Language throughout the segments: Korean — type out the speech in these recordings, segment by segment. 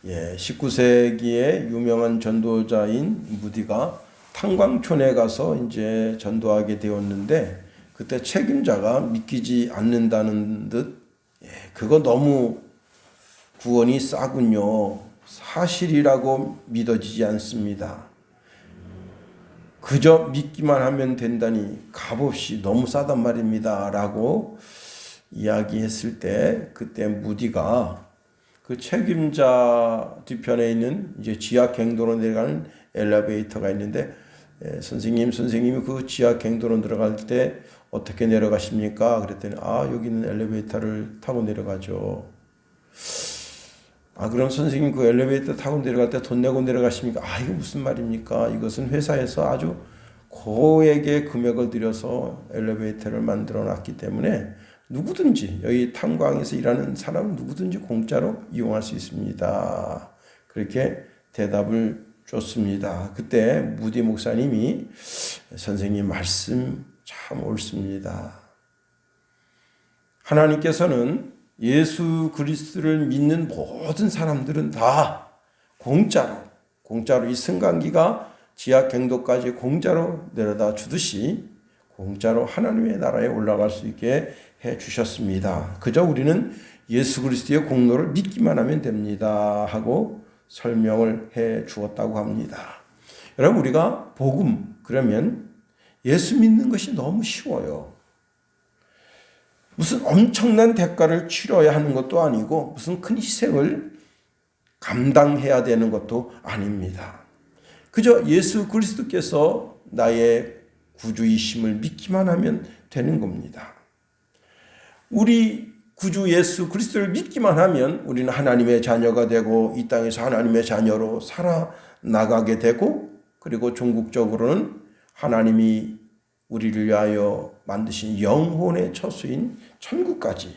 19세기의 유명한 전도자인 무디가 탄광촌에 가서 이제 전도하게 되었는데, 그때 책임자가 믿기지 않는다는 듯, 그거 너무 구원이 싸군요. 사실이라고 믿어지지 않습니다. 그저 믿기만 하면 된다니 값없이 너무 싸단 말입니다. 라고 이야기했을 때, 그때 무디가 그 책임자 뒤편에 있는 이제 지하 갱도로 내려가는 엘리베이터가 있는데, 선생님이 그 지하 갱도로 들어갈 때 어떻게 내려가십니까? 그랬더니 여기는 엘리베이터를 타고 내려가죠. 그럼 선생님 그 엘리베이터 타고 내려갈 때 돈 내고 내려가십니까? 이거 무슨 말입니까? 이것은 회사에서 아주 고액의 금액을 들여서 엘리베이터를 만들어 놨기 때문에 누구든지, 여기 탄광에서 일하는 사람은 누구든지 공짜로 이용할 수 있습니다. 그렇게 대답을 줬습니다. 그때 무디 목사님이 선생님 말씀 참 옳습니다. 하나님께서는 예수 그리스도를 믿는 모든 사람들은 다 공짜로 이 승강기가 지하 갱도까지 공짜로 내려다 주듯이 공짜로 하나님의 나라에 올라갈 수 있게 해 주셨습니다. 그저 우리는 예수 그리스도의 공로를 믿기만 하면 됩니다 하고 설명을 해 주었다고 합니다. 여러분, 우리가 복음 그러면 예수 믿는 것이 너무 쉬워요. 무슨 엄청난 대가를 치러야 하는 것도 아니고 무슨 큰 희생을 감당해야 되는 것도 아닙니다. 그저 예수 그리스도께서 나의 구주이심을 믿기만 하면 되는 겁니다. 우리 구주 예수 그리스도를 믿기만 하면 우리는 하나님의 자녀가 되고 이 땅에서 하나님의 자녀로 살아나가게 되고, 그리고 종국적으로는 하나님이 우리를 위하여 만드신 영혼의 처소인 천국까지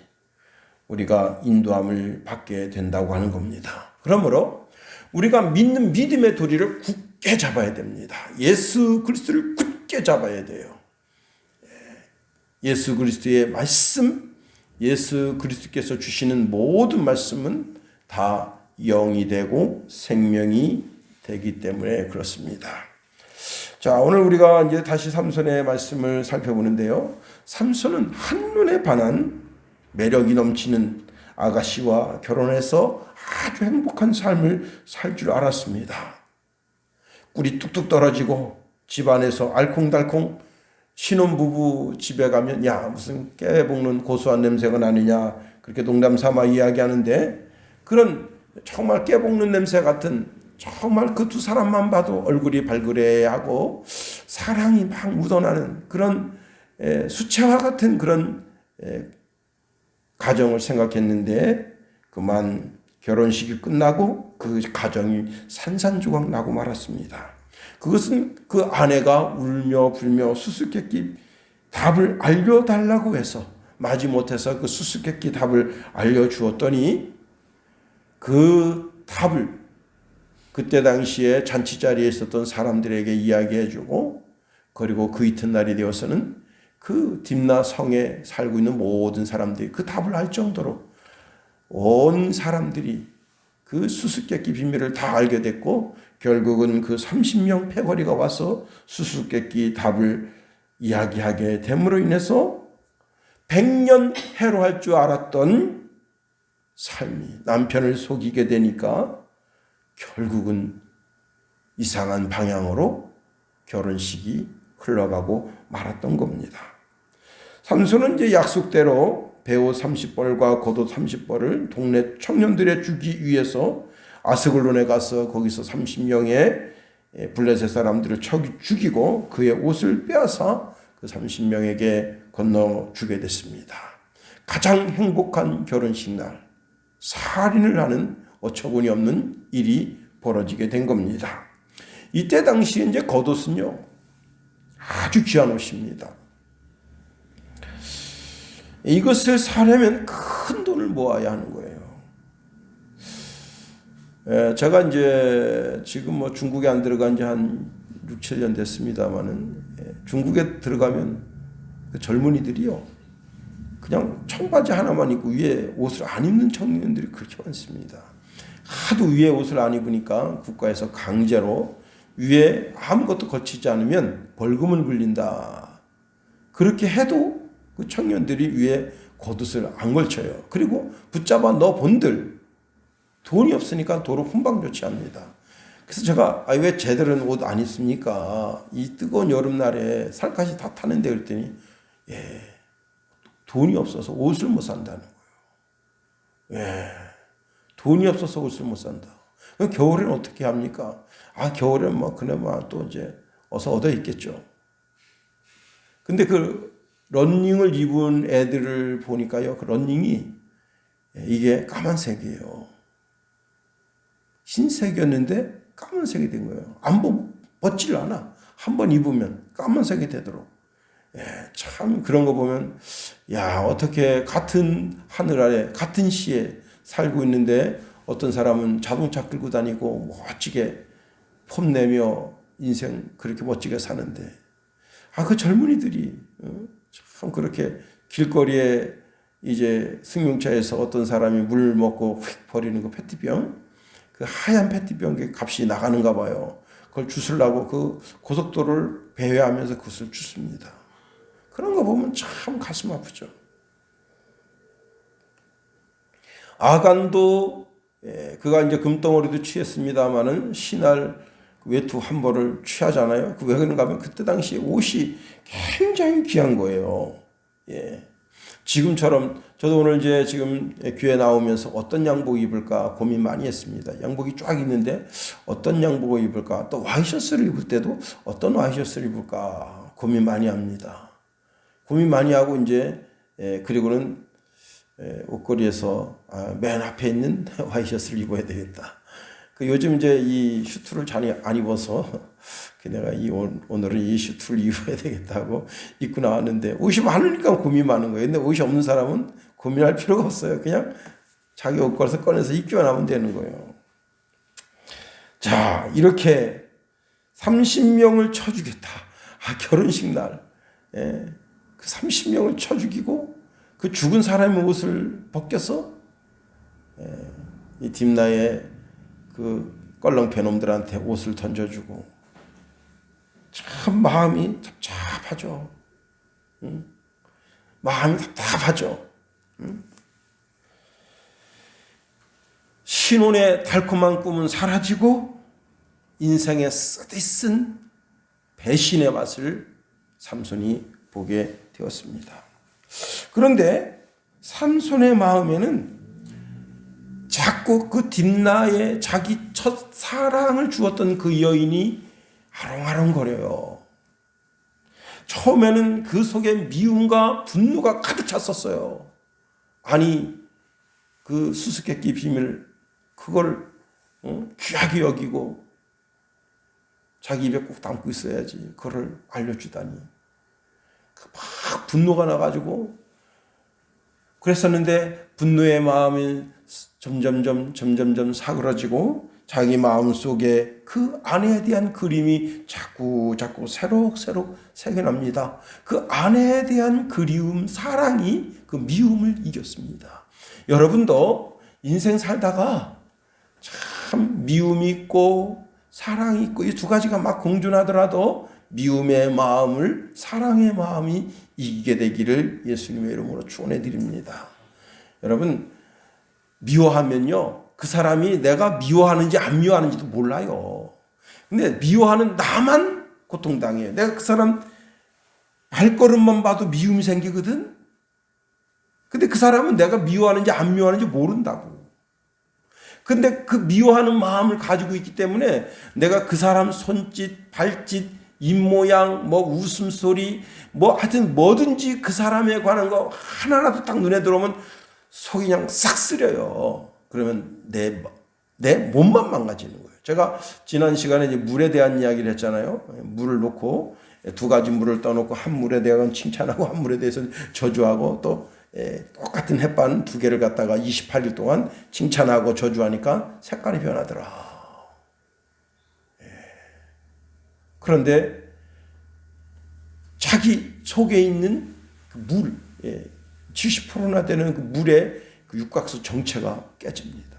우리가 인도함을 받게 된다고 하는 겁니다. 그러므로 우리가 믿는 믿음의 도리를 굳게 잡아야 됩니다. 예수 그리스도를 굳게 잡아야 돼요. 예수 그리스도의 말씀, 예수 그리스도께서 주시는 모든 말씀은 다 영이 되고 생명이 되기 때문에 그렇습니다. 자, 오늘 우리가 이제 다시 삼손의 말씀을 살펴보는데요. 삼손은 한눈에 반한 매력이 넘치는 아가씨와 결혼해서 아주 행복한 삶을 살 줄 알았습니다. 꿀이 뚝뚝 떨어지고 집안에서 알콩달콩 신혼부부 집에 가면 무슨 깨 볶는 고소한 냄새가 나느냐 그렇게 농담 삼아 이야기하는데, 그런 정말 깨 볶는 냄새 같은, 정말 그 두 사람만 봐도 얼굴이 발그레하고 사랑이 막 묻어나는 그런 수채화 같은 그런 가정을 생각했는데, 그만 결혼식이 끝나고 그 가정이 산산조각 나고 말았습니다. 그것은 그 아내가 울며 불며 수수께끼 답을 알려달라고 해서 마지못해서 그 수수께끼 답을 알려주었더니, 그 답을 그때 당시에 잔치 자리에 있었던 사람들에게 이야기해주고, 그리고 그 이튿날이 되어서는 그 딥나 성에 살고 있는 모든 사람들이 그 답을 알 정도로 온 사람들이 그 수수께끼 비밀을 다 알게 됐고, 결국은 그 30명 패거리가 와서 수수께끼 답을 이야기하게 됨으로 인해서 100년 해로할 줄 알았던 삶이 남편을 속이게 되니까 결국은 이상한 방향으로 결혼식이 흘러가고 말았던 겁니다. 삼손은 이제 약속대로 배옷 30벌과 겉옷 30벌을 동네 청년들에 주기 위해서 아스글론에 가서 거기서 30명의 블레셋 사람들을 죽이고 그의 옷을 빼앗아 그 30명에게 건너주게 됐습니다. 가장 행복한 결혼식 날, 살인을 하는 어처구니 없는 일이 벌어지게 된 겁니다. 이때 당시에 이제 겉옷은요, 아주 귀한 옷입니다. 이것을 사려면 큰 돈을 모아야 하는 거예요. 제가 이제 지금 중국에 안 들어간 지 한 6, 7년 됐습니다만은, 중국에 들어가면 그 젊은이들이요, 그냥 청바지 하나만 입고 위에 옷을 안 입는 청년들이 그렇게 많습니다. 하도 위에 옷을 안 입으니까 국가에서 강제로 위에 아무것도 거치지 않으면 벌금을 물린다. 그렇게 해도 그 청년들이 위에 겉옷을 안 걸쳐요. 그리고 붙잡아 너 본들 돈이 없으니까 도로 훈방 조치합니다. 그래서 제가 왜 쟤들은 옷 안 입습니까? 이 뜨거운 여름날에 살갗이 다 타는데 그랬더니 돈이 없어서 옷을 못 산다는 거예요. 돈이 없어서 옷을 못 산다. 그럼 겨울에는 어떻게 합니까? 겨울에는 뭐 그나마 또 이제 어서 얻어 입겠죠. 근데 그 런닝을 입은 애들을 보니까요, 그 런닝이 이게 까만색이에요. 흰색이었는데 까만색이 된 거예요. 안 벗질 않아. 한번 입으면 까만색이 되도록. 참 그런 거 보면 어떻게 같은 하늘 아래 같은 시에 살고 있는데 어떤 사람은 자동차 끌고 다니고 멋지게 폼내며 인생 그렇게 멋지게 사는데 그 젊은이들이 참 그렇게 길거리에 이제 승용차에서 어떤 사람이 물 먹고 휙 버리는 그 페트병, 그 하얀 페트병의 값이 나가는가 봐요. 그걸 주스려고 그 고속도로를 배회하면서 그것을 줍습니다. 그런 거 보면 참 가슴 아프죠. 아간도 그가 이제 금덩어리도 취했습니다마는 신할 외투 한 벌을 취하잖아요. 왜 그런가 하면 그때 당시에 옷이 굉장히 귀한 거예요. 지금처럼 저도 오늘 이제 지금 교회 나오면서 어떤 양복 입을까 고민 많이 했습니다. 양복이 쫙 있는데 어떤 양복을 입을까, 또 와이셔츠를 입을 때도 어떤 와이셔츠를 입을까 고민 많이 합니다. 고민 많이 하고 이제 그리고는 옷걸이에서 맨 앞에 있는 와이셔츠를 입어야 되겠다. 요즘 이제 이 슈트를 잘 안 입어서 내가 오늘은 이 슈트를 입어야 되겠다고 입고 나왔는데 옷이 많으니까 고민 많은 거예요. 근데 옷이 없는 사람은 고민할 필요가 없어요. 그냥 자기 옷걸이에서 꺼내서 입기만 하면 되는 거예요. 자, 이렇게 30명을 쳐 죽였다. 결혼식 날 그 30명을 쳐 죽이고 그 죽은 사람의 옷을 벗겨서 이 딥나의 그 껄렁패 놈들한테 옷을 던져주고 참 마음이 답답하죠. 마음이 답답하죠. 신혼의 달콤한 꿈은 사라지고 인생의 쓰디쓴 배신의 맛을 삼손이 보게 되었습니다. 그런데 삼손의 마음에는 자꾸 그 딥나에 자기 첫 사랑을 주었던 그 여인이 아롱아롱거려요. 처음에는 그 속에 미움과 분노가 가득 찼었어요. 아니 그 수수께끼 비밀 그걸 귀하게 여기고 자기 입에 꼭 담고 있어야지 그걸 알려주다니 막 분노가 나가지고 그랬었는데 분노의 마음이 점점점 사그러지고 자기 마음속에 그 아내에 대한 그림이 자꾸 새록새록 새겨납니다. 그 아내에 대한 그리움, 사랑이 그 미움을 이겼습니다. 여러분도 인생 살다가 참 미움이 있고 사랑이 있고 이 두 가지가 막 공존하더라도 미움의 마음을 사랑의 마음이 이기게 되기를 예수님의 이름으로 축원해 드립니다. 여러분 미워하면요 그 사람이 내가 미워하는지 안 미워하는지도 몰라요. 근데 미워하는 나만 고통당해요. 내가 그 사람 발걸음만 봐도 미움이 생기거든. 근데 그 사람은 내가 미워하는지 안 미워하는지 모른다고. 근데 그 미워하는 마음을 가지고 있기 때문에 내가 그 사람 손짓, 발짓, 입모양, 웃음소리, 하여튼 뭐든지 그 사람에 관한 거 하나라도 딱 눈에 들어오면 속이 그냥 싹 쓰려요. 그러면 내 몸만 망가지는 거예요. 제가 지난 시간에 이제 물에 대한 이야기를 했잖아요. 물을 놓고 두 가지 물을 떠놓고 한 물에 대해서는 칭찬하고 한 물에 대해서는 저주하고 또 똑같은 햇반 두 개를 갖다가 28일 동안 칭찬하고 저주하니까 색깔이 변하더라. 그런데 자기 속에 있는 그 물, 70%나 되는 그 물의 그 육각수 정체가 깨집니다.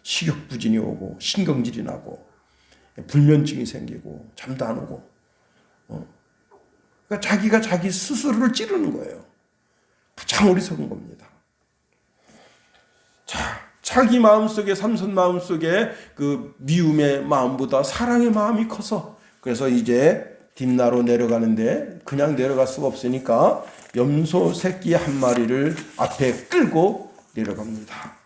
식욕부진이 오고 신경질이 나고 불면증이 생기고 잠도 안 오고 그러니까 자기가 자기 스스로를 찌르는 거예요. 가장 어리석은 겁니다. 자, 자기 마음속에 삼손 마음속에 그 미움의 마음보다 사랑의 마음이 커서 그래서 이제 딥나로 내려가는데 그냥 내려갈 수가 없으니까 염소 새끼 한 마리를 앞에 끌고 내려갑니다.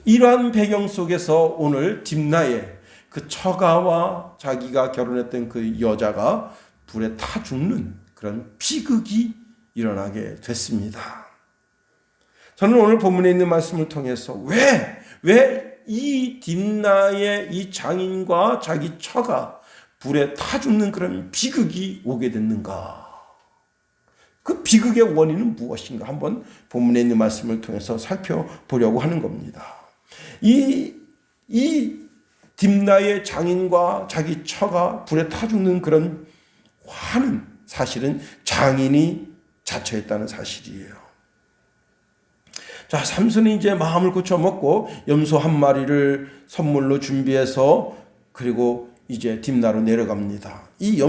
이러한 배경 속에서 오늘 딥나의 그 처가와 자기가 결혼했던 그 여자가 불에 타 죽는 그런 비극이 일어나게 됐습니다. 저는 오늘 본문에 있는 말씀을 통해서 왜 이 딥나의 이 장인과 자기 처가 불에 타 죽는 그런 비극이 오게 됐는가? 그 비극의 원인은 무엇인가? 한번 본문에 있는 말씀을 통해서 살펴보려고 하는 겁니다. 이 딥나의 장인과 자기 처가 불에 타 죽는 그런 화는 사실은 장인이 자처했다는 사실이에요. 자, 삼손이 이제 마음을 고쳐먹고 염소 한 마리를 선물로 준비해서 그리고 이제 딥나로 내려갑니다. 이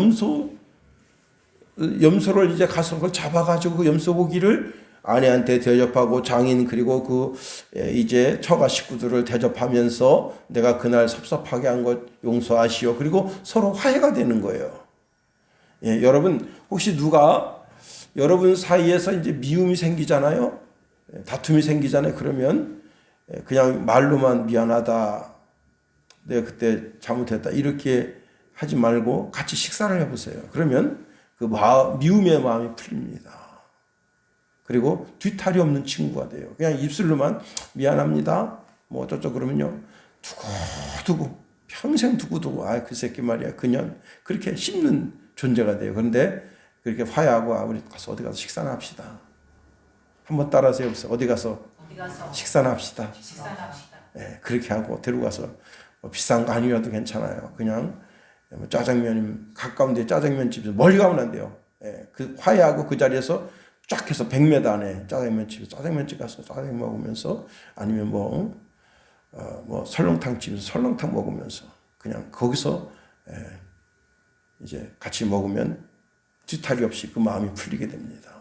염소를 이제 가서 그걸 잡아가지고 그 염소 고기를 아내한테 대접하고 장인 그리고 그 이제 처가 식구들을 대접하면서 내가 그날 섭섭하게 한 것 용서하시오. 그리고 서로 화해가 되는 거예요. 예, 여러분 혹시 누가 여러분 사이에서 이제 미움이 생기잖아요. 다툼이 생기잖아요. 그러면 그냥 말로만 미안하다, 내가 그때 잘못했다 이렇게 하지 말고 같이 식사를 해보세요. 그러면 그 미움의 마음이 풀립니다. 그리고 뒤탈이 없는 친구가 돼요. 그냥 입술로만 미안합니다 뭐 어쩌고 그러면요 두고두고 평생 두고두고 그 새끼 말이야 그냥 그렇게 씹는 존재가 돼요. 그런데 그렇게 화해하고 우리 가서 어디 가서 식사나 합시다. 한번 따라하세요. 어디 가서 식사나 합시다. 네, 그렇게 하고 데려가서 비싼 거 아니어도 괜찮아요. 그냥 짜장면 가까운 데 짜장면 집에서 멀리 가면 안 돼요. 네, 그 화해하고 그 자리에서 쫙 해서 100m 안에 짜장면집 가서 짜장면 먹으면서 아니면 뭐 설렁탕 집에서 설렁탕 먹으면서 그냥 거기서 이제 같이 먹으면 뒤탈이 없이 그 마음이 풀리게 됩니다.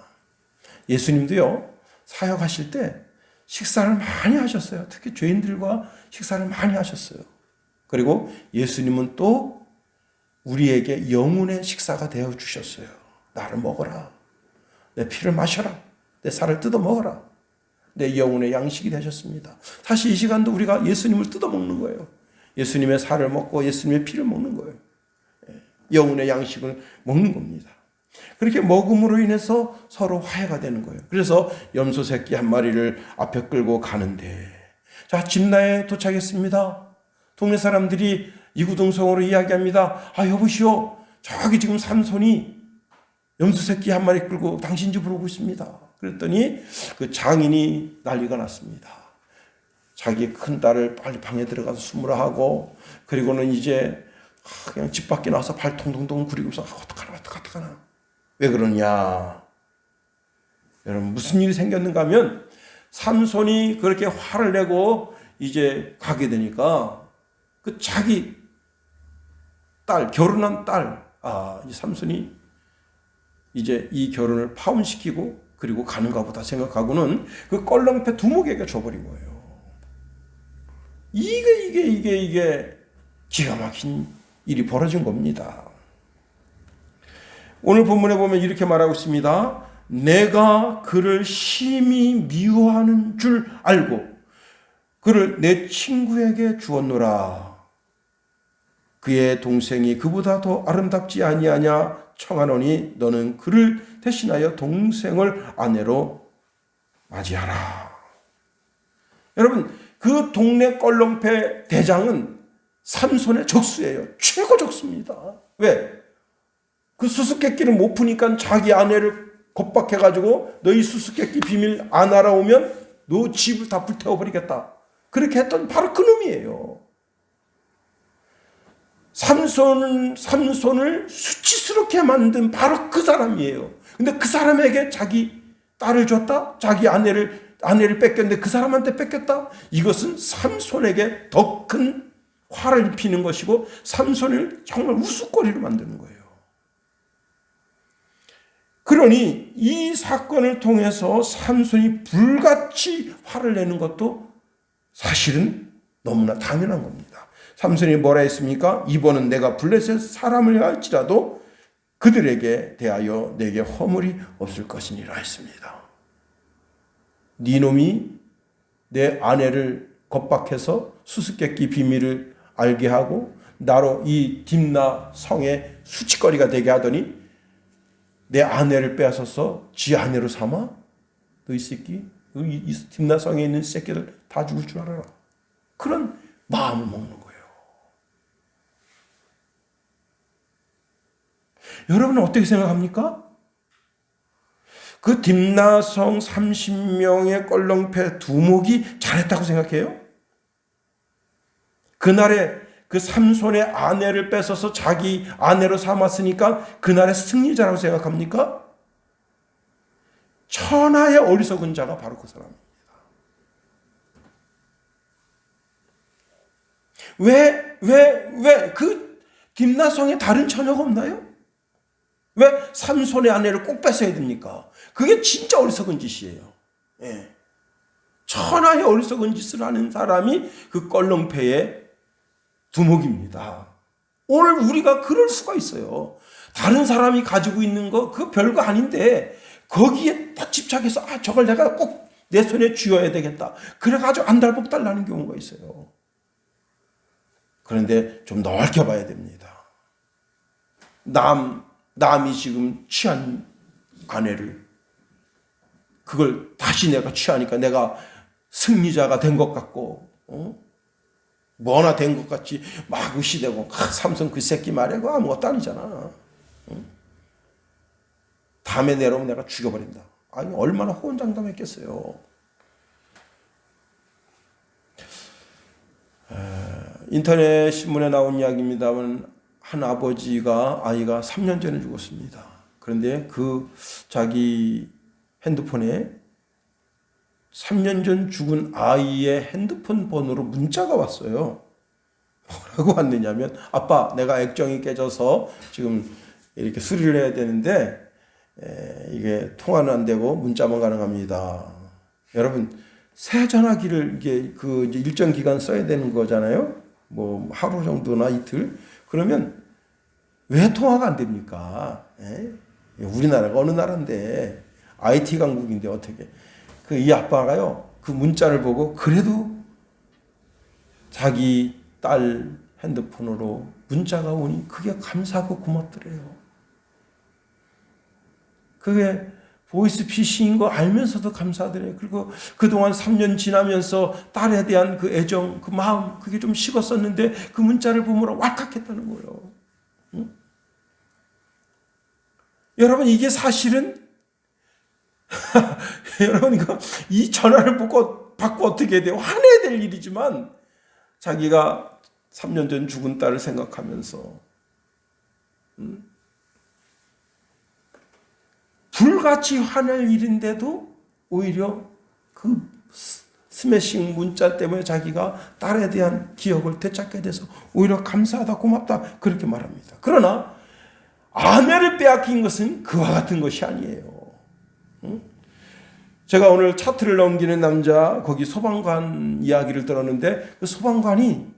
예수님도요 사역하실 때 식사를 많이 하셨어요. 특히 죄인들과 식사를 많이 하셨어요. 그리고 예수님은 또 우리에게 영혼의 식사가 되어 주셨어요. 나를 먹어라. 내 피를 마셔라. 내 살을 뜯어 먹어라. 내 영혼의 양식이 되셨습니다. 사실 이 시간도 우리가 예수님을 뜯어 먹는 거예요. 예수님의 살을 먹고 예수님의 피를 먹는 거예요. 영혼의 양식을 먹는 겁니다. 그렇게 먹음으로 인해서 서로 화해가 되는 거예요. 그래서 염소 새끼 한 마리를 앞에 끌고 가는데 자, 딥나에 도착했습니다. 동네 사람들이 이구동성으로 이야기합니다. 여보시오, 저기 지금 삼손이 염소 새끼 한 마리 끌고 당신 집으로 오고 있습니다. 그랬더니 그 장인이 난리가 났습니다. 자기 큰 딸을 빨리 방에 들어가서 수무라 하고 그리고는 이제 그냥 집 밖에 나와서 발 통통통 구리고서 어떡하나 왜 그러냐. 여러분 무슨 일이 생겼는가 하면 삼손이 그렇게 화를 내고 이제 가게 되니까 그 자기 딸, 결혼한 딸, 이 삼손이 이제 이 결혼을 파혼시키고 그리고 가는가 보다 생각하고는 그 껄렁패 두목에게 줘버린 거예요. 이게 기가 막힌 일이 벌어진 겁니다. 오늘 본문에 보면 이렇게 말하고 있습니다. 내가 그를 심히 미워하는 줄 알고 그를 내 친구에게 주었노라. 그의 동생이 그보다 더 아름답지 아니하냐 청하노니 너는 그를 대신하여 동생을 아내로 맞이하라. 여러분 그 동네 껄렁패 대장은 삼손의 적수예요. 최고 적수입니다. 왜? 그 수수께끼를 못 푸니까 자기 아내를 겁박해가지고 너희 수수께끼 비밀 안 알아오면 너 집을 다 불태워버리겠다. 그렇게 했던 바로 그 놈이에요. 삼손을 수치스럽게 만든 바로 그 사람이에요. 근데 그 사람에게 자기 딸을 줬다? 자기 아내를 뺏겼는데 그 사람한테 뺏겼다? 이것은 삼손에게 더 큰 화를 입히는 것이고 삼손을 정말 우스거리로 만드는 거예요. 그러니 이 사건을 통해서 삼손이 불같이 화를 내는 것도 사실은 너무나 당연한 겁니다. 삼손이 뭐라 했습니까? 이번은 내가 블레셋 사람을 할지라도 그들에게 대하여 내게 허물이 없을 것이니라 했습니다. 네 놈이 내 아내를 겁박해서 수수께끼 비밀을 알게 하고 나로 이 딥나 성의 수치거리가 되게 하더니 내 아내를 빼앗아서 지 아내로 삼아? 너 이 새끼? 이 딥나 성에 있는 새끼들 다 죽을 줄 알아라. 그런 마음을 먹는 거예요. 여러분은 어떻게 생각합니까? 그 딥나성 30명의 껄렁패 두목이 잘했다고 생각해요? 그날에 그 삼손의 아내를 뺏어서 자기 아내로 삼았으니까 그날의 승리자라고 생각합니까? 천하의 어리석은 자가 바로 그 사람입니다. 왜 그 딥나성에 다른 처녀가 없나요? 왜 삼손의 아내를 꼭 뺏어야 됩니까? 그게 진짜 어리석은 짓이에요. 예. 천하의 어리석은 짓을 하는 사람이 그 껄렁패의 두목입니다. 오늘 우리가 그럴 수가 있어요. 다른 사람이 가지고 있는 거 그거 별거 아닌데 거기에 딱 집착해서 저걸 내가 꼭 내 손에 쥐어야 되겠다. 그래가지고 안달복달 나는 경우가 있어요. 그런데 좀 넓게 봐야 됩니다. 남이 지금 취한 아내를 그걸 다시 내가 취하니까 내가 승리자가 된 것 같고 뭐나 된 것 같이 막 의시되고 삼성 그 새끼 말이야 그거 아무것도 아니잖아. 다음에 내려오면 내가 죽여버린다. 아니 얼마나 호언장담했겠어요. 인터넷 신문에 나온 이야기입니다만 한 아버지가 아이가 3년 전에 죽었습니다. 그런데 그 자기 핸드폰에 3년 전 죽은 아이의 핸드폰 번호로 문자가 왔어요. 뭐라고 왔느냐면 아빠 내가 액정이 깨져서 지금 이렇게 수리를 해야 되는데 이게 통화는 안 되고 문자만 가능합니다. 여러분 새 전화기를 이게 그 이제 일정 기간 써야 되는 거잖아요. 뭐 하루 정도나 이틀. 그러면 왜 통화가 안 됩니까? 우리나라가 어느 나라인데 IT 강국인데 어떻게? 그 이 아빠가요 그 문자를 보고 그래도 자기 딸 핸드폰으로 문자가 오니 그게 감사하고 고맙더래요. 그게 보이스피싱인 거 알면서도 감사하더래요. 그리고 그동안 3년 지나면서 딸에 대한 그 애정, 그 마음, 그게 좀 식었었는데 그 문자를 보면 왈칵했다는 거예요. 응? 여러분, 이게 사실은, 여러분, 이 전화를 받고 어떻게 해야 돼요? 화내야 될 일이지만, 자기가 3년 전 죽은 딸을 생각하면서, 불같이 화낼 일인데도 오히려 그 스매싱 문자 때문에 자기가 딸에 대한 기억을 되찾게 돼서 오히려 감사하다 고맙다 그렇게 말합니다. 그러나 아내를 빼앗긴 것은 그와 같은 것이 아니에요. 제가 오늘 차트를 넘기는 남자 거기 소방관 이야기를 들었는데 그 소방관이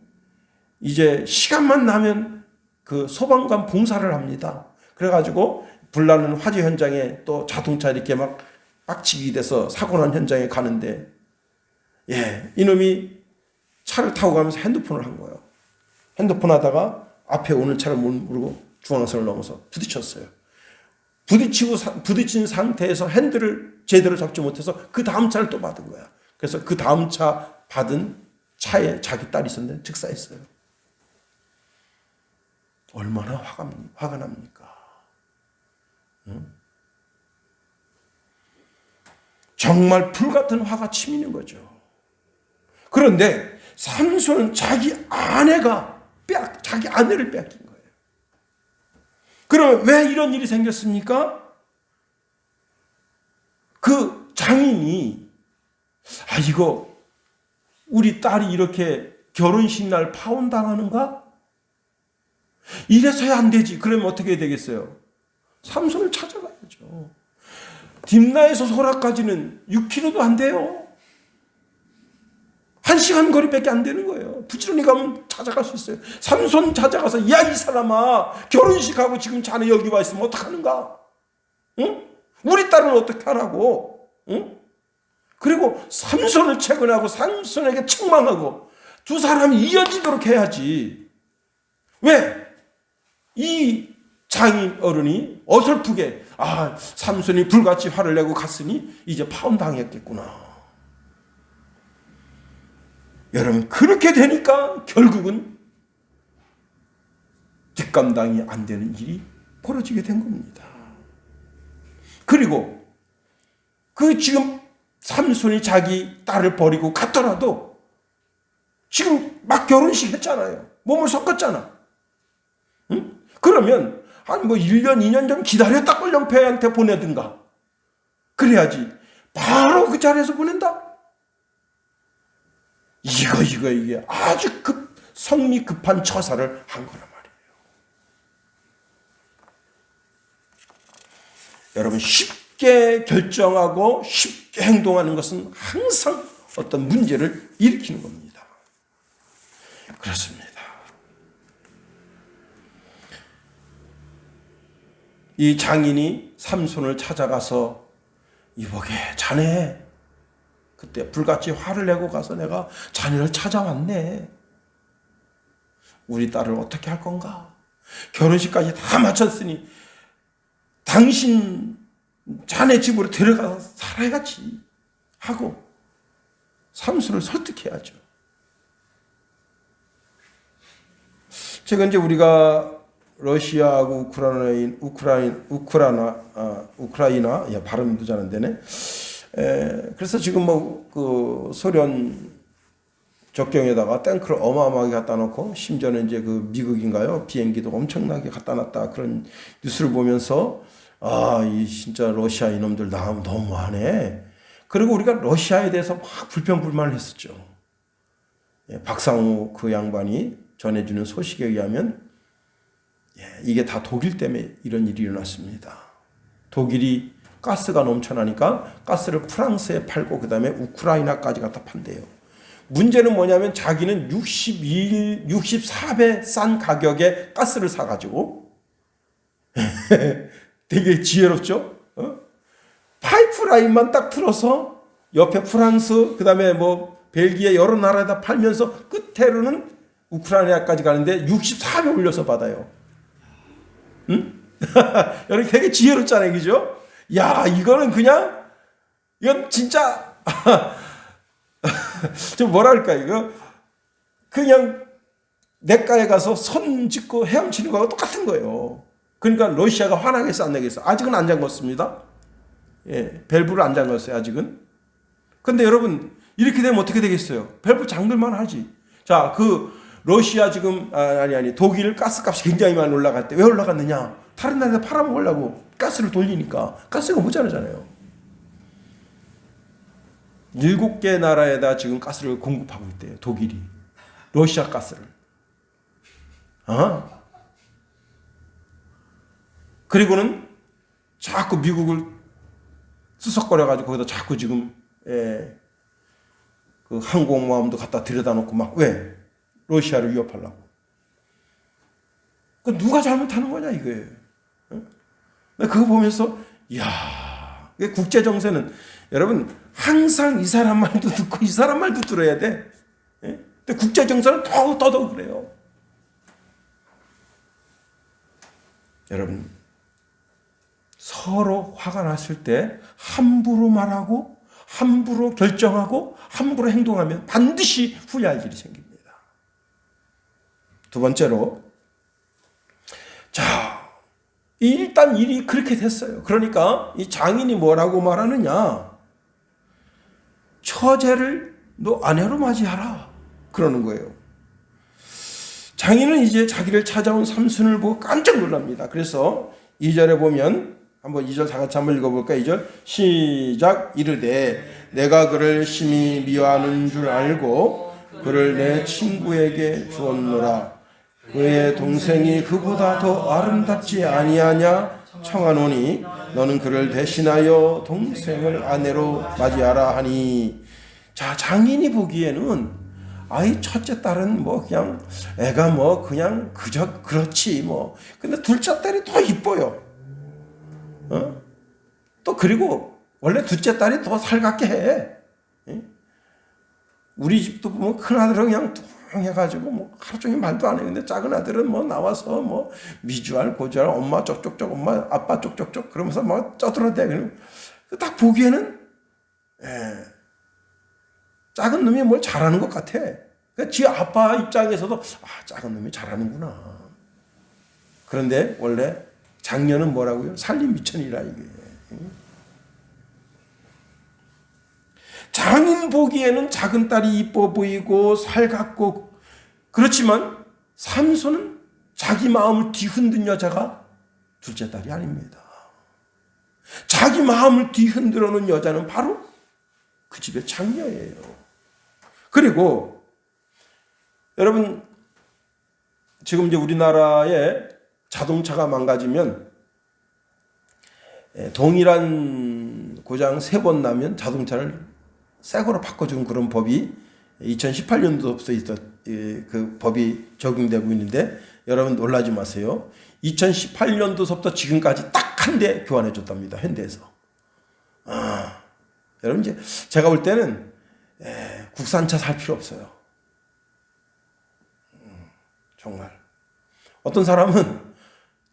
이제 시간만 나면 그 소방관 봉사를 합니다. 그래가지고 불나는 화재 현장에 또 자동차 이렇게 막 빡치게 돼서 사고 난 현장에 가는데 이놈이 차를 타고 가면서 핸드폰을 한 거예요. 핸드폰 하다가 앞에 오는 차를 모르고 중앙선을 넘어서 부딪혔어요. 부딪힌 상태에서 핸들을 제대로 잡지 못해서 그 다음 차를 또 받은 거야. 그래서 그 다음 차 받은 차에 자기 딸이 있었는데 즉사했어요. 얼마나 화가 납니까? 정말 불같은 화가 치미는 거죠. 그런데 삼손은 자기 아내를 빼앗긴 거예요. 그럼 왜 이런 일이 생겼습니까? 그 장인이 이거 우리 딸이 이렇게 결혼식 날 파혼당하는가? 이래서야 안 되지. 그러면 어떻게 되겠어요? 삼손을 찾아가야죠. 딥나에서 소라까지는 6km도 안 돼요. 1시간 거리밖에 안 되는 거예요. 부지런히 가면 찾아갈 수 있어요. 삼손 찾아가서 야, 이 사람아, 결혼식하고 지금 자네 여기 와 있으면 어떡하는가? 응? 우리 딸은 어떻게 하라고? 응? 그리고 삼손을 채근하고 삼손에게 책망하고 두 사람이 이어지도록 해야지. 왜? 이 장인 어른이 어설프게 삼손이 불같이 화를 내고 갔으니 이제 파혼당했겠구나. 여러분, 그렇게 되니까 결국은 뒷감당이 안 되는 일이 벌어지게 된 겁니다. 그리고 지금 삼손이 자기 딸을 버리고 갔더라도 지금 막 결혼식 했잖아요. 몸을 섞었잖아. 응? 그러면 1년, 2년 좀 기다렸다 꼴령패한테 보내든가. 그래야지. 바로 그 자리에서 보낸다? 이게 아주 성미 급한 처사를 한 거란 말이에요. 여러분, 쉽게 결정하고 쉽게 행동하는 것은 항상 어떤 문제를 일으키는 겁니다. 그렇습니다. 이 장인이 삼손을 찾아가서 이보게, 자네 그때 불같이 화를 내고 가서 내가 자네를 찾아왔네. 우리 딸을 어떻게 할 건가? 결혼식까지 다 마쳤으니 당신 자네 집으로 데려가서 살아야지 하고 삼손을 설득해야죠. 최근 이제 우리가 러시아하고 우크라이나, 발음도 잘 안 되네. 그래서 지금 소련 적경에다가 탱크를 어마어마하게 갖다 놓고, 심지어는 이제 미국인가요? 비행기도 엄청나게 갖다 놨다. 그런 뉴스를 보면서, 이 진짜 러시아 이놈들 나가면 너무하네. 그리고 우리가 러시아에 대해서 막 불평불만을 했었죠. 박상우 그 양반이 전해주는 소식에 의하면, 이게 다 독일 때문에 이런 일이 일어났습니다. 독일이 가스가 넘쳐나니까 가스를 프랑스에 팔고 그 다음에 우크라이나까지 갖다 판대요. 문제는 뭐냐면 자기는 64배 싼 가격에 가스를 사가지고 되게 지혜롭죠? 파이프라인만 딱 틀어서 옆에 프랑스, 그 다음에 벨기에 여러 나라에다 팔면서 끝에로는 우크라이나까지 가는데 64배 올려서 받아요. 응? 여러분 되게 지혜롭잖아요, 그죠? 야, 이건 진짜, 좀 뭐랄까, 이거, 그냥 냇가에 가서 손 짚고 헤엄치는 거하고 똑같은 거예요. 그러니까 러시아가 화나겠어, 안 나겠어? 아직은 안 잠궜습니다. 밸브를 안 잠궜어요, 아직은. 근데 여러분, 이렇게 되면 어떻게 되겠어요? 밸브 잠글만 하지. 자, 러시아 지금, 독일 가스값이 굉장히 많이 올라갈 때 왜 올라갔느냐? 다른 나라에서 팔아먹으려고 가스를 돌리니까 가스가 모자라잖아요. 7개 나라에다 지금 가스를 공급하고 있대요. 독일이. 러시아 가스를. 그리고는 자꾸 미국을 수석거려가지고 거기다 자꾸 지금 그 항공모함도 갖다 들여다 놓고 막 왜? 러시아를 위협하려고. 그 누가 잘못하는 거냐 이거예요. 그거 보면서 국제 정세는 여러분 항상 이 사람 말도 듣고 이 사람 말도 들어야 돼. 근데 국제 정세는 더더욱 그래요. 여러분 서로 화가 났을 때 함부로 말하고 함부로 결정하고 함부로 행동하면 반드시 후회할 일이 생깁니다. 두 번째로, 일단 일이 그렇게 됐어요. 그러니까 이 장인이 뭐라고 말하느냐? 처제를 너 아내로 맞이하라. 그러는 거예요. 장인은 이제 자기를 찾아온 삼손을 보고 깜짝 놀랍니다. 그래서 2절에 보면 한번 2절 다 같이 한번 읽어볼까? 2절 시작. 이르되 내가 그를 심히 미워하는 줄 알고 그를 내 친구에게 주었노라. 그의 동생이 그보다 더 아름답지 아니하냐 청하노니 너는 그를 대신하여 동생을 아내로 맞이하라 하니. 자, 장인이 보기에는 아이 첫째 딸은 뭐 그냥 애가 뭐 그냥 그저 그렇지 뭐. 근데 둘째 딸이 더 이뻐요. 또 그리고 원래 둘째 딸이 더 살갑게 해. 우리 집도 보면 큰 아들은 그냥 뚱 해가지고 뭐 하루 종일 말도 안 해. 근데 작은 아들은 뭐 나와서 뭐 미주알 고주알 엄마 쪽쪽쪽 엄마 아빠 쪽쪽쪽 그러면서 막 쩌들어대. 딱 보기에는 작은 놈이 뭘 잘하는 것 같아. 그러니까 지 아빠 입장에서도 작은 놈이 잘하는구나. 그런데 원래 장녀는 뭐라고요? 살림 미천이라 이게. 장인 보기에는 작은 딸이 이뻐 보이고 살갑고 그렇지만 삼손은 자기 마음을 뒤흔든 여자가 둘째 딸이 아닙니다. 자기 마음을 뒤흔들어 놓은 여자는 바로 그 집의 장녀예요. 그리고 여러분 지금 이제 우리나라에 자동차가 망가지면 동일한 고장 3번 나면 자동차를 새 거로 바꿔주는 그런 법이 2018년도부터 그 법이 적용되고 있는데 여러분 놀라지 마세요. 2018년도부터 지금까지 딱 한 대 교환해 줬답니다. 현대에서. 여러분 이제 제가 볼 때는 국산차 살 필요 없어요. 정말. 어떤 사람은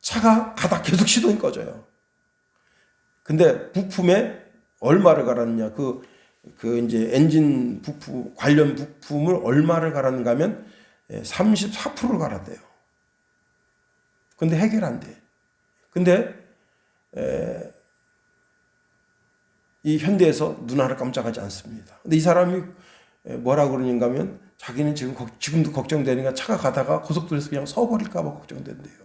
차가 가다 계속 시동이 꺼져요. 근데 부품에 얼마를 갈았느냐. 그 이제 엔진 부품, 관련 부품을 얼마를 갈았는가 하면 34%를 갈았대요. 근데 해결 안 돼. 근데 이 현대에서 눈 하나 깜짝하지 않습니다. 근데 이 사람이 뭐라고 그러는가 하면 자기는 지금도 걱정되니까 차가 가다가 고속도로에서 그냥 서버릴까 봐 걱정된대요.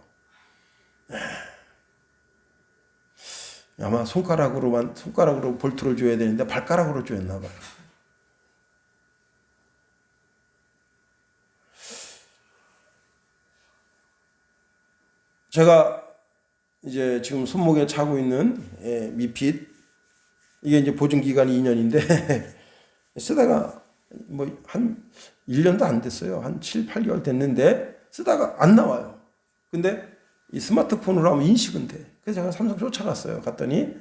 아마 손가락으로 볼트를 줘야 되는데 발가락으로 조였나 봐요. 제가 이제 지금 손목에 차고 있는 미핏, 이게 이제 보증 기간이 2년인데 쓰다가 뭐 한 1년도 안 됐어요. 한 7, 8개월 됐는데 쓰다가 안 나와요. 근데 이 스마트폰으로 하면 인식은 돼. 그래서 제가 삼성 쫓아갔어요. 갔더니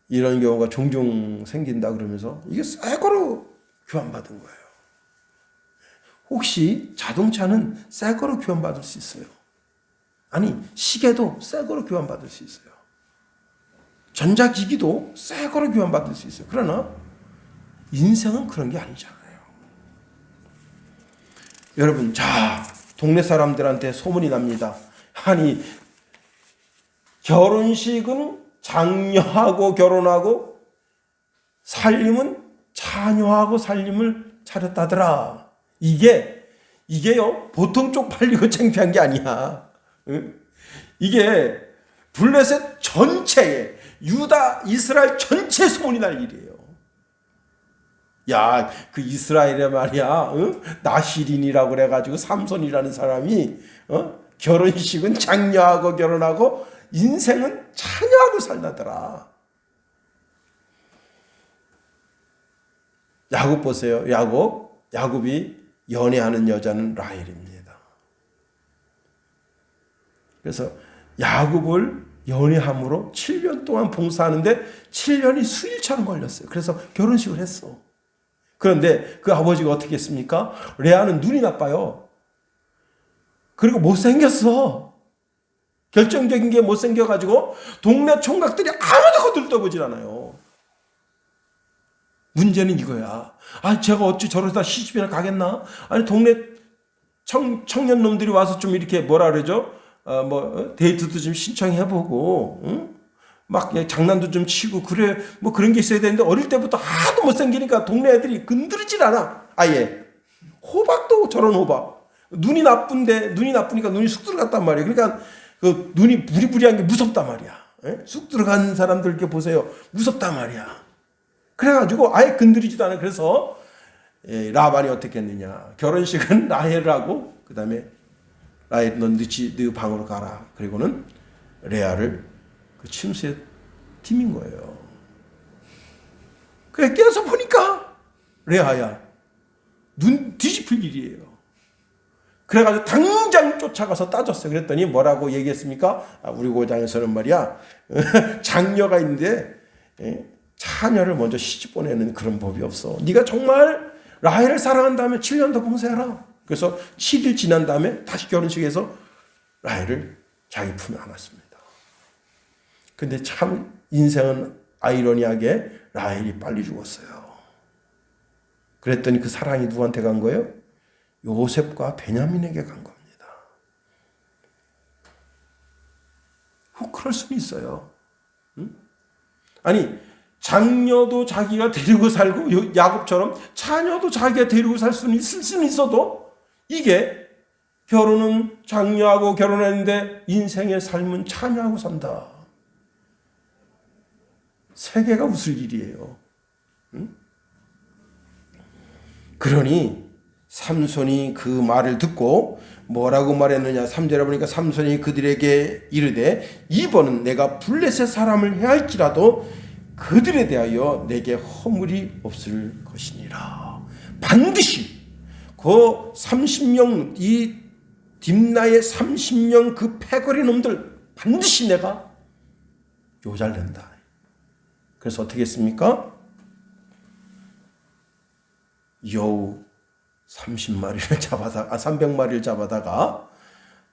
이런 경우가 종종 생긴다 그러면서 이게 새 거로 교환받은 거예요. 혹시 자동차는 새 거로 교환받을 수 있어요? 아니, 시계도 새 거로 교환받을 수 있어요. 전자기기도 새 거로 교환받을 수 있어요. 그러나 인생은 그런 게 아니잖아요. 여러분, 자, 동네 사람들한테 소문이 납니다. 아니, 결혼식은 장녀하고 결혼하고 살림은 자녀하고 살림을 차렸다더라. 이게요, 보통 쪽팔리고 창피한 게 아니야. 이게 블레셋 전체에, 유다, 이스라엘 전체 소문이 날 일이에요. 야, 그 이스라엘에 말이야, 나시린이라고 그래가지고 삼손이라는 사람이, 결혼식은 장녀하고 결혼하고 인생은 자녀하고 살다더라. 야곱 보세요. 야곱이 연애하는 여자는 라헬입니다. 그래서 야곱을 연애함으로 7년 동안 봉사하는데 7년이 수일처럼 걸렸어요. 그래서 결혼식을 했어. 그런데 그 아버지가 어떻게 했습니까? 레아는 눈이 나빠요. 그리고 못생겼어. 결정적인 게 못생겨가지고 동네 총각들이 아무도 거들떠보질 않아요. 문제는 이거야. 제가 어찌 저러다 시집이나 가겠나? 아니, 동네 청년 놈들이 와서 좀 이렇게 뭐라 그러죠? 데이트도 좀 신청해보고, 응? 막 장난도 좀 치고, 그래, 뭐 그런 게 있어야 되는데, 어릴 때부터 하도 못생기니까 동네 애들이 건드리질 않아. 아예. 호박도 저런 호박. 눈이 나쁘니까 눈이 쑥 들어갔단 말이에요. 그러니까 그 눈이 부리부리한 게 무섭단 말이야. 쑥 들어간 사람들 이렇게 보세요. 무섭단 말이야. 그래가지고 아예 건드리지도 않아. 그래서 라반이 어떻게 했느냐. 결혼식은 라헬을 하고 그 다음에 라헬 넌 네 방으로 가라. 그리고는 레아를 그 침수에 팀인 거예요. 그래 깨서 보니까 레아야. 눈 뒤집힐 일이에요. 그래가지고 당장 쫓아가서 따졌어요. 그랬더니 뭐라고 얘기했습니까? 우리 고장에서는 말이야. 장녀가 있는데 차녀를 먼저 시집 보내는 그런 법이 없어. 네가 정말 라헬을 사랑한다면 7년 더 봉사해라. 그래서 7일 지난 다음에 다시 결혼식에서 라헬을 자기 품에 안았습니다. 근데 참 인생은 아이러니하게 라헬이 빨리 죽었어요. 그랬더니 그 사랑이 누구한테 간 거예요? 요셉과 베냐민에게 간 겁니다. 그럴 수는 있어요. 응? 아니 장녀도 자기가 데리고 살고 야곱처럼 자녀도 자기가 데리고 살 수는 있을 수는 있어도 이게 결혼은 장녀하고 결혼했는데 인생의 삶은 자녀하고 산다. 세계가 웃을 일이에요. 응? 그러니 삼손이 그 말을 듣고 뭐라고 말했느냐. 3절에 보니까 삼손이 그들에게 이르되 이번은 내가 블레셋 사람을 해할지라도 그들에 대하여 내게 허물이 없을 것이니라. 반드시 그 30명 이 딥나의 30명 그 패거리 놈들 반드시 내가 요잘낸다. 그래서 어떻게 했습니까? 여우 30마리를 잡아다가 300마리를 잡아다가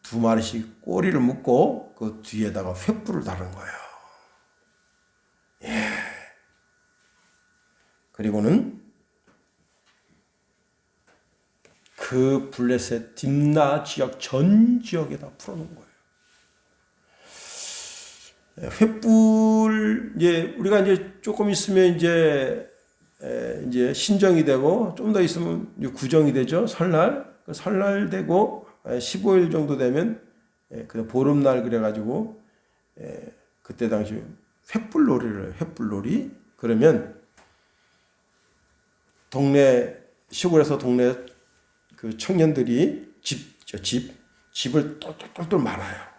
2마리씩 꼬리를 묶고 그 뒤에다가 횃불을 달은 거예요. 예. 그리고는 그 블레셋 딥나 지역 전 지역에다 풀어놓은 거예요. 횃불 우리가 이제 조금 있으면 이제 신정이 되고 좀 더 있으면 구정이 되죠. 설날 되고 15일 정도 되면 그 보름날 그래가지고 그때 당시 횃불놀이를 해요. 횃불놀이. 그러면 시골에서 동네 그 청년들이 집을 똘똘똘 말아요.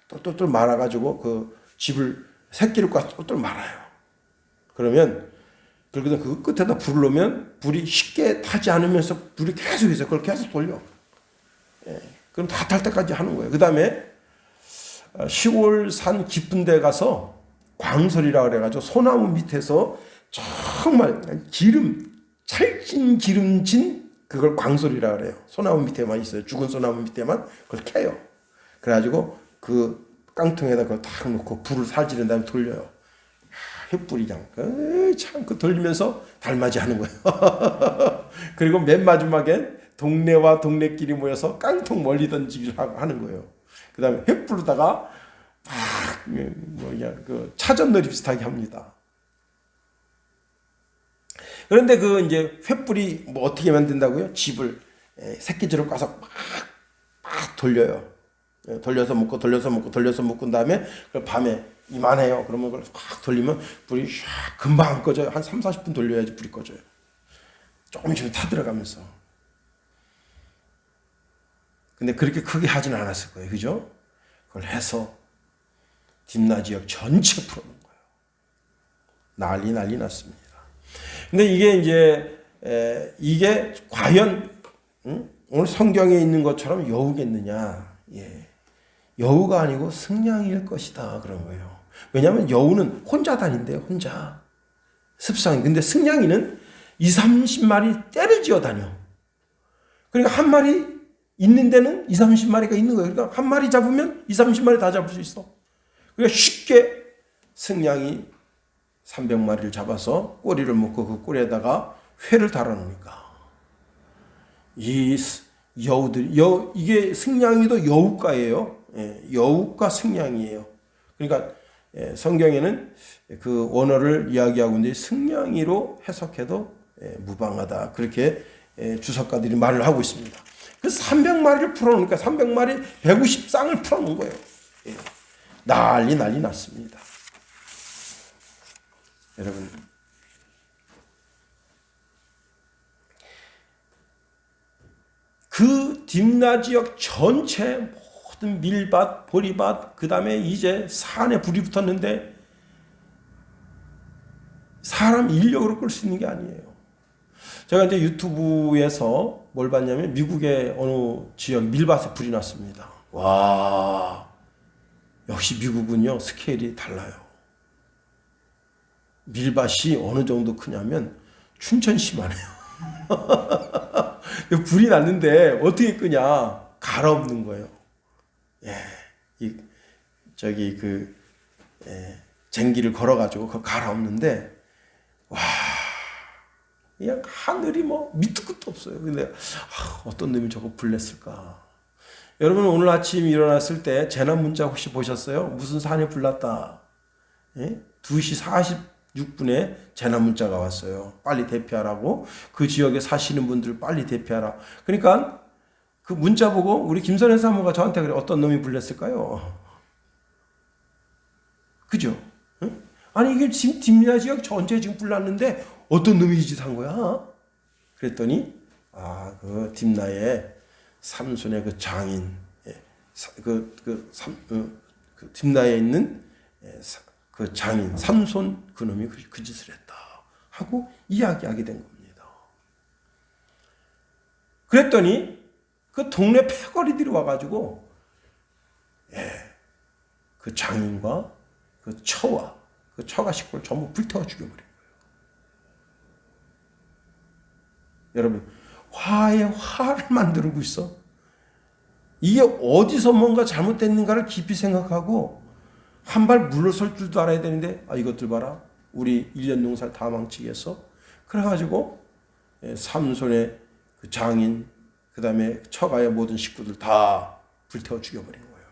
똘똘똘 말아가지고 그 집을 새끼를 꽈서 똘똘 말아요. 그러면 그 끝에다 불을 놓으면 불이 쉽게 타지 않으면서 불이 계속 있어요. 그걸 계속 돌려. 그럼 다 탈 때까지 하는 거예요. 그 다음에 시골 산 깊은 데 가서 광설이라 그래가지고 소나무 밑에서 정말 찰진 기름진 그걸 광설이라 그래요. 소나무 밑에만 있어요. 죽은 소나무 밑에만 그걸 캐요. 그래가지고 그 깡통에다 그걸 탁 놓고 불을 살지른 다음에 돌려요. 횃불이 참 그 돌리면서 달맞이 하는 거예요. 그리고 맨 마지막엔 동네와 동네끼리 모여서 깡통 멀리 던지기를 하는 거예요. 그 다음에 횃불로다가 그 차전놀이 비슷하게 합니다. 그런데 그 이제 횃불이 뭐 어떻게 만든다고요? 집을 새끼줄을 꽈서 막 돌려요. 돌려서 묶고 다음에 그걸 밤에 이만해요. 그러면 그걸 확 돌리면 불이 샥 금방 꺼져요. 한 3, 40분 돌려야지 불이 꺼져요. 조금씩 타들어가면서. 근데 그렇게 크게 하진 않았을 거예요. 그죠? 그걸 해서 딥나 지역 전체 풀어놓은 거예요. 난리 났습니다. 근데 이게 과연 오늘 성경에 있는 것처럼 여우겠느냐? 예. 여우가 아니고 승냥이일 것이다 그런 거예요. 왜냐하면 여우는 혼자 다닌대요. 혼자. 습성이. 근데 승냥이는 20-30마리 떼를 지어 다녀. 그러니까 한 마리 있는 데는 20-30마리가 있는 거예요. 그러니까 한 마리 잡으면 20-30마리 다 잡을 수 있어. 그러니까 쉽게 승냥이 300마리를 잡아서 꼬리를 묶고 그 꼬리에다가 회를 달아놓으니까 이 여우들이 이게 승냥이도 여우과예요. 여우과 승냥이에요. 그러니까 성경에는 그 원어를 이야기하고 있는데 승냥이로 해석해도 무방하다. 그렇게 주석가들이 말을 하고 있습니다. 그 300마리를 풀어놓으니까 300마리 150쌍을 풀어놓은 거예요. 예. 난리 났습니다. 여러분, 그 딥나 지역 전체 모든 밀밭, 보리밭, 그 다음에 이제 산에 불이 붙었는데 사람 인력으로 끌 수 있는 게 아니에요. 제가 이제 유튜브에서 뭘 봤냐면 미국의 어느 지역 밀밭에 불이 났습니다. 와, 역시 미국은요 스케일이 달라요. 밀밭이 어느 정도 크냐면 춘천시만해요. 불이 났는데 어떻게 끄냐? 갈아엎는 거예요. 예, 쟁기를 걸어가지고 그걸 갈아엎는데 와, 그냥 하늘이 뭐 밑도 끝도 없어요. 근데 어떤 놈이 저거 불냈을까? 여러분 오늘 아침 일어났을 때 재난 문자 혹시 보셨어요? 무슨 산에 불났다. 예? 2시 46분에 재난 문자가 왔어요. 빨리 대피하라고. 그 지역에 사시는 분들 빨리 대피하라. 그러니까 그 문자 보고 우리 김선혜 사모가 저한테 그래. 어떤 놈이 불냈을까요? 그죠? 응? 아니 이게 지금 딥나 지역 전체에 지금 불났는데 어떤 놈이 이 짓 한 거야? 그랬더니 그 딥나의 삼손의 그 장인, 딥나에 있는 그 장인 삼손 그놈이 그 짓을 했다 하고 이야기하게 된 겁니다. 그랬더니 그 동네 패거리들이 와가지고 그 장인과 그 처와 그 처가 식구를 전부 불태워 죽여버린 거예요. 여러분 화에 화를 만들고 있어. 이게 어디서 뭔가 잘못됐는가를 깊이 생각하고 한 발 물러설 줄도 알아야 되는데 이것들 봐라. 우리 1년 농사를 다 망치겠어. 그래가지고 삼손의 그 장인 그 다음에 처가의 모든 식구들 다 불태워 죽여버린 거예요.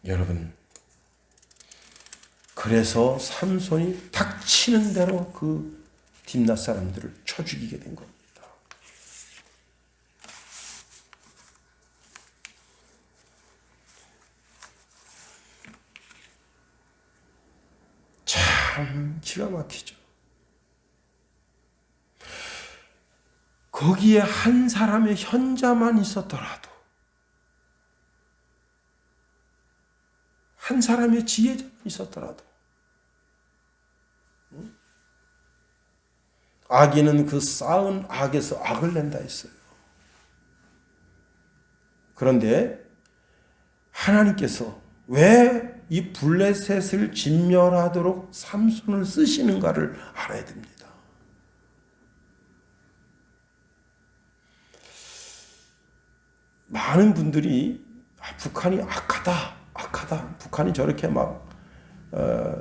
여러분 그래서 삼손이 닥치는 대로 그 딥나 사람들을 쳐 죽이게 된 겁니다. 참 기가 막히죠. 거기에 한 사람의 현자만 있었더라도 한 사람의 지혜자만 있었더라도 악인은 그 쌓은 악에서 악을 낸다 했어요. 그런데 하나님께서 왜 이 블레셋을 진멸하도록 삼손을 쓰시는가를 알아야 됩니다. 많은 분들이 북한이 악하다. 북한이 저렇게 막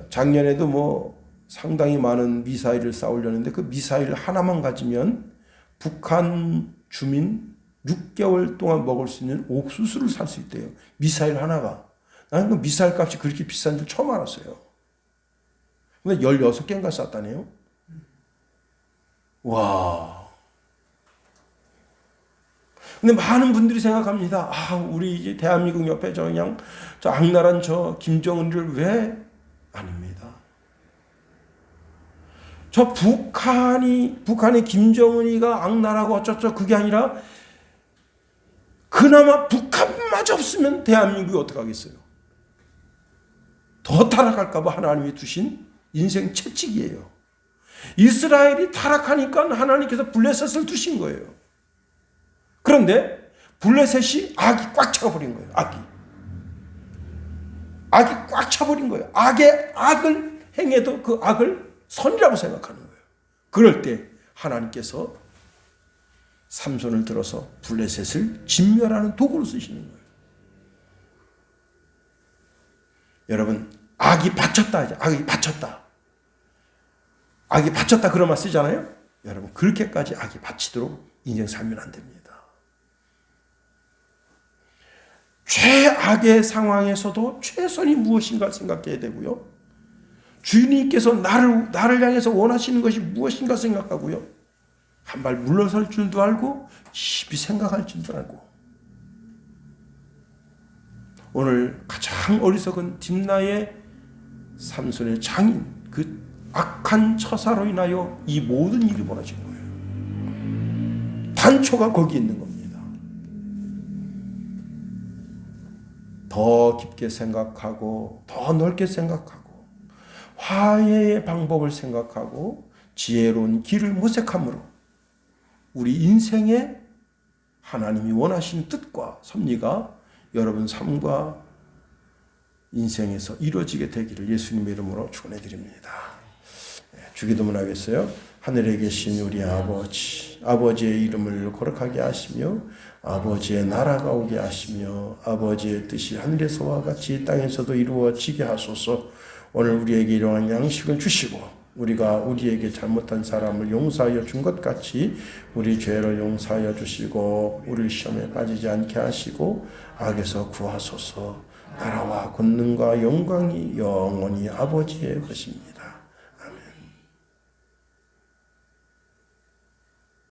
작년에도 뭐 상당히 많은 미사일을 쏴오려는데 그 미사일 하나만 가지면 북한 주민 6개월 동안 먹을 수 있는 옥수수를 살 수 있대요. 미사일 하나가. 나는 그 미사일 값이 그렇게 비싼 줄 처음 알았어요. 근데 16개인가 쐈다네요. 와. 근데 많은 분들이 생각합니다. 우리 이제 대한민국 옆에 저 악랄한 저 김정은을 왜? 아닙니다. 저 북한의 김정은이가 악랄하고 어쩌죠 그게 아니라 그나마 북한마저 없으면 대한민국이 어떡하겠어요? 더 타락할까봐 하나님이 두신 인생 채찍이에요. 이스라엘이 타락하니까 하나님께서 블레셋을 두신 거예요. 그런데 블레셋이 악이 꽉 차버린 거예요. 악이 꽉 차버린 거예요. 악을 행해도 그 악을 선이라고 생각하는 거예요. 그럴 때 하나님께서 삼손을 들어서 블레셋을 진멸하는 도구로 쓰시는 거예요. 여러분 악이 바쳤다. 악이 바쳤다 그런 말 쓰잖아요. 여러분 그렇게까지 악이 바치도록 인생 살면 안 됩니다. 최악의 상황에서도 최선이 무엇인가 생각해야 되고요. 주님께서 나를 향해서 원하시는 것이 무엇인가 생각하고요. 한 발 물러설 줄도 알고 깊이 생각할 줄도 알고. 오늘 가장 어리석은 딥나의 삼손의 장인, 그 악한 처사로 인하여 이 모든 일이 벌어진 거예요. 단초가 거기 있는 겁니다. 더 깊게 생각하고 더 넓게 생각하고 화해의 방법을 생각하고 지혜로운 길을 모색함으로 우리 인생에 하나님이 원하신 뜻과 섭리가 여러분 삶과 인생에서 이루어지게 되기를 예수님의 이름으로 축원해드립니다. 주기도문 하겠어요. 하늘에 계신 우리 아버지, 아버지의 이름을 거룩하게 하시며 아버지의 나라가 오게 하시며 아버지의 뜻이 하늘에서와 같이 땅에서도 이루어지게 하소서. 오늘 우리에게 일용할 양식을 주시고 우리가 우리에게 잘못한 사람을 용서하여 준 것 같이 우리 죄를 용서하여 주시고 우리 시험에 빠지지 않게 하시고 악에서 구하소서. 나라와 권능과 영광이 영원히 아버지의 것입니다.